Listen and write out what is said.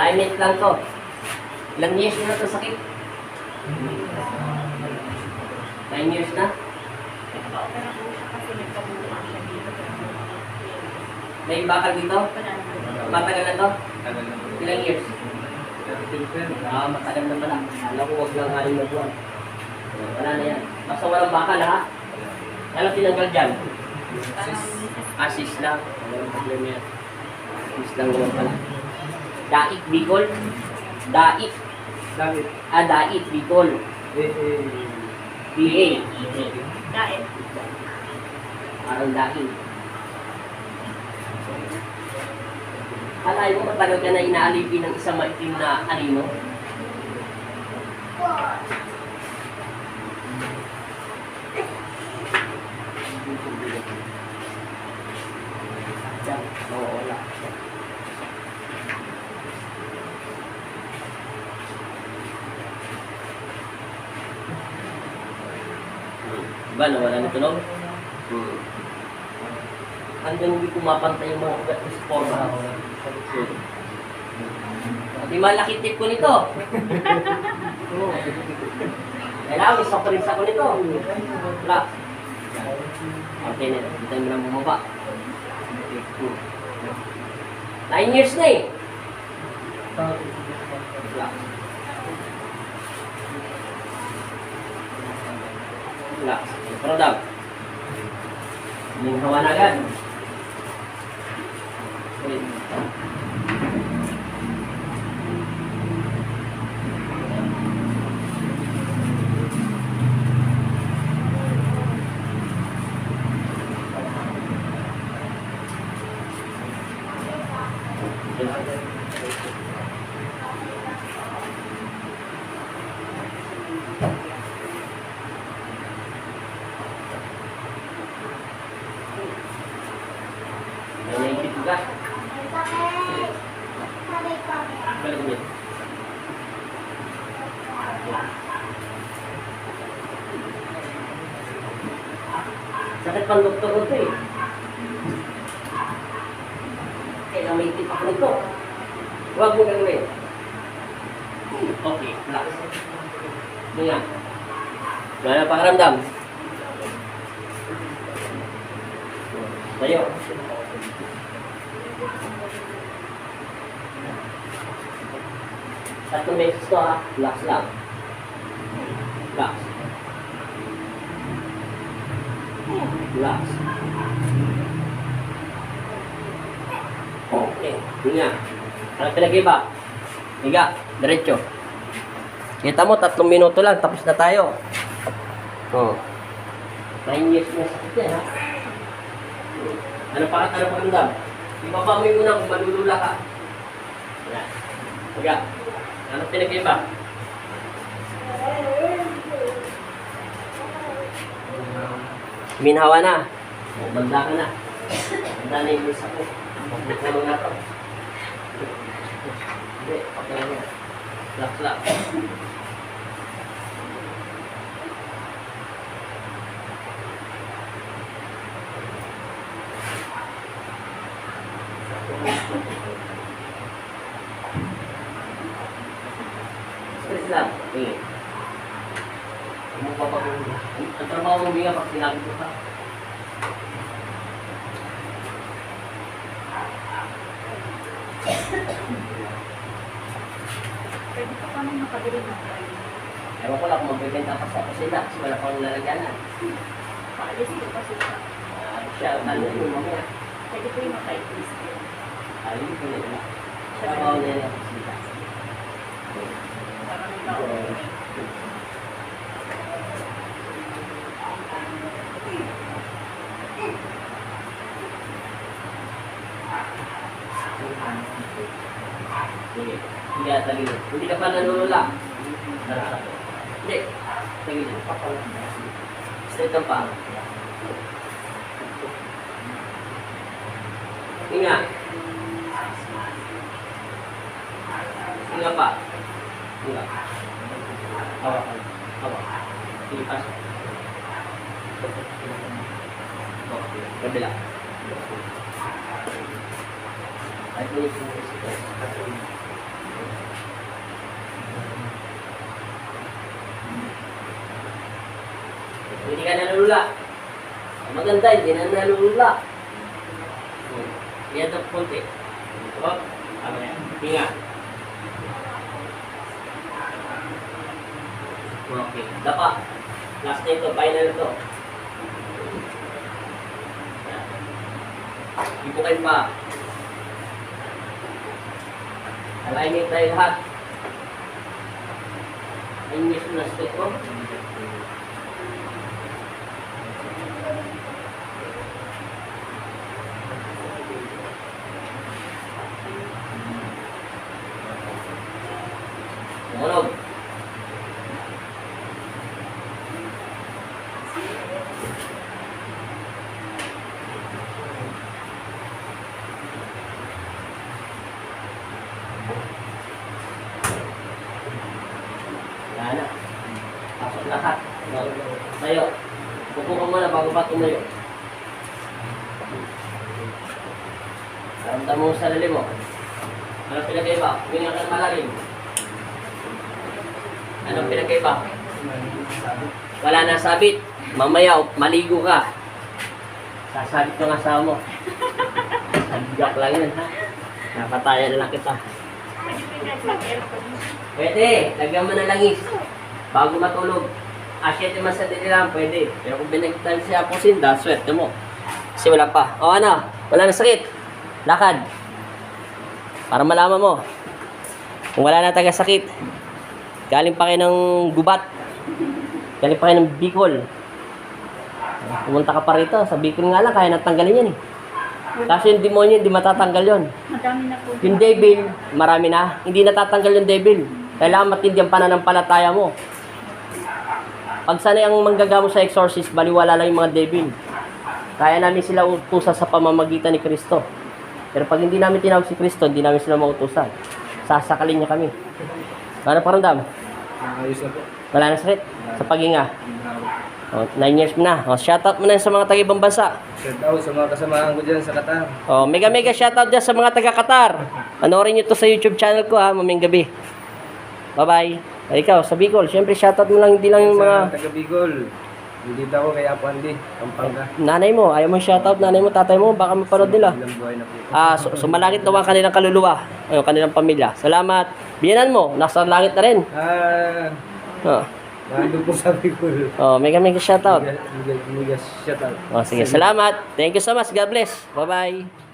alignment lang to. Ilang years na ito sakit? 9 years na? Nagpa-opera po siya kasi nagkabukaan siya dito. May bakal dito? Matagal na to? Tagal na po. Ilang years? Matagal na pala. Alam ko, huwag lang 6 na buwan. Wala na yan. Basta walang bakal ha? Ano tinanggal dyan? Asis lang. Walang problema yan. Asis lang naman pala. Daik, Bicol? Daik. Bakit? Daik, Bicol. BA. Dahil. Parang daing. Alay mo, matagal ka na inaalipin ng isang maitim na anino? Oo, wala. Diba, nawala na tunog? Hanggang hindi pumapantay yung mga ugat sa forma. Di malaki tip ko nito. Kailangan isok ko rin sa ko nito. Wala. Okay na. Dito mo na bumaba. 9 years na eh. Wala. Wala. Pero daw. Yung hawa na agad. Okay. May naipit juga. Balik niya. Sakit pang doktor ko ito eh. Kailangan may tip ako nito. Huwag mo gagawin. Okay, relax. Ano nga? Wala na pakaramdam. Tayo. 3 beses to ha. Relax lang. Relax. Relax. Okay. Hinga. Ano pinag-iba? Higa. Diretso. Kita mo, 3 minuto lang. Tapos na tayo. Oh. 9 years na sakit yan ha. Ano pa ramdam? Ibaba mo yung muna kung malulula ka. Yan. Higa. Ano pinag-iba? Minhawa na. Banda ka na. Banda na yung isa ko. Magbukulong na to. Hindi, okay na. Relax. Stress lang. Okay. Ang trabaho mo nga pag sinabi ko ka. Pwede pa kami makabili ng kain. Ewan ko lang kung magbibenta pa sa kusina kasi wala pang lalagyanan. Paalis ko kasi Siya, ano yung mamaya? pwede ko yung makaipis. Ayun ko na yun. Trabaho na yan ang kusina. Para may tao. Sige. Hindi ata gino. Hindi ka pa nanulula. Hindi. Sige. Straight ang paa. Hinga. Hinga pa. Hinga. Hawakan. Hawakan. Sige, pasok. Okay. Kabila. Ay, tuloy po. nalula. Maganda, hindi na nalula. Iyan ito punti. O, tama na yan. Hinga. Okay, dapa. Last na ito, final ito. Ibukin pa. Alignment tayo lahat. Ayun yung na step ko. Tumunog. Wala na. Pasok lahat. Tayo. Pupo ka muna bago pa tumayo. Ramdam mo sa sarili mo. Anong pinagkaiba? Huminga ka ng malalim. Anong pinagkaiba? Wala na sabit. Mamaya, maligo ka. Sasabit ng asawa mo. Sabigak lang yan, ha? Napataya na lang kita. Pwede pinag-aircon. Pwede, lagyan mo ng langis. Bago matulog. 7 man sa lang, pwede. Pero kung binagtan siya po sinda, swerte mo. Kasi wala pa. O ano, wala na sakit. Lakad. Para malaman mo. Kung wala na taga-sakit. Galing pa kayo ng gubat. Galing pa kayo ng Bicol. Pumunta ka pa rito. Sa Bicol nga lang, kaya natanggalin yan eh. Kasi yung demonyo, hindi matatanggal yon. Madami na po. Yung devil, marami na. Hindi natatanggal yung devil. Kailangan matindi ang pananampalataya mo. Pag sanay ang manggagamo sa exorcist, baliwala lang yung mga devil. Kaya namin sila utusan sa pamamagitan ni Kristo. Pero pag hindi namin tinawag si Kristo, hindi namin sila mautusan. Sasakalin niya kami. Paano paramdam? Ayos na po. Wala na sakit? Sa paghinga? 9 years mo na. Shoutout mo na sa mga taga-ibang bansa. Shout out sa mga kasamahan ko dyan sa Qatar. Mega shoutout dyan sa mga taga-Qatar. Panoorin nyo to sa YouTube channel ko ha, maming gabi. Bye-bye. Ikaw, sa Bicol, syempre shoutout mo lang, hindi lang yung mga... Sa taga Bicol. Dito ako kay Apo Andy, Pampanga. Nanay mo, ayaw mo shoutout, nanay mo, tatay mo, baka mapanood nila. Ilang buhay na po. Sumalangit naman kanilang kaluluwa, yung kanilang pamilya. Salamat. Biyanan mo, nasa langit na rin. Nandun po sa Bicol. Mega shoutout. Mega shout out. Sige, salamat. Thank you so much. God bless. Bye-bye.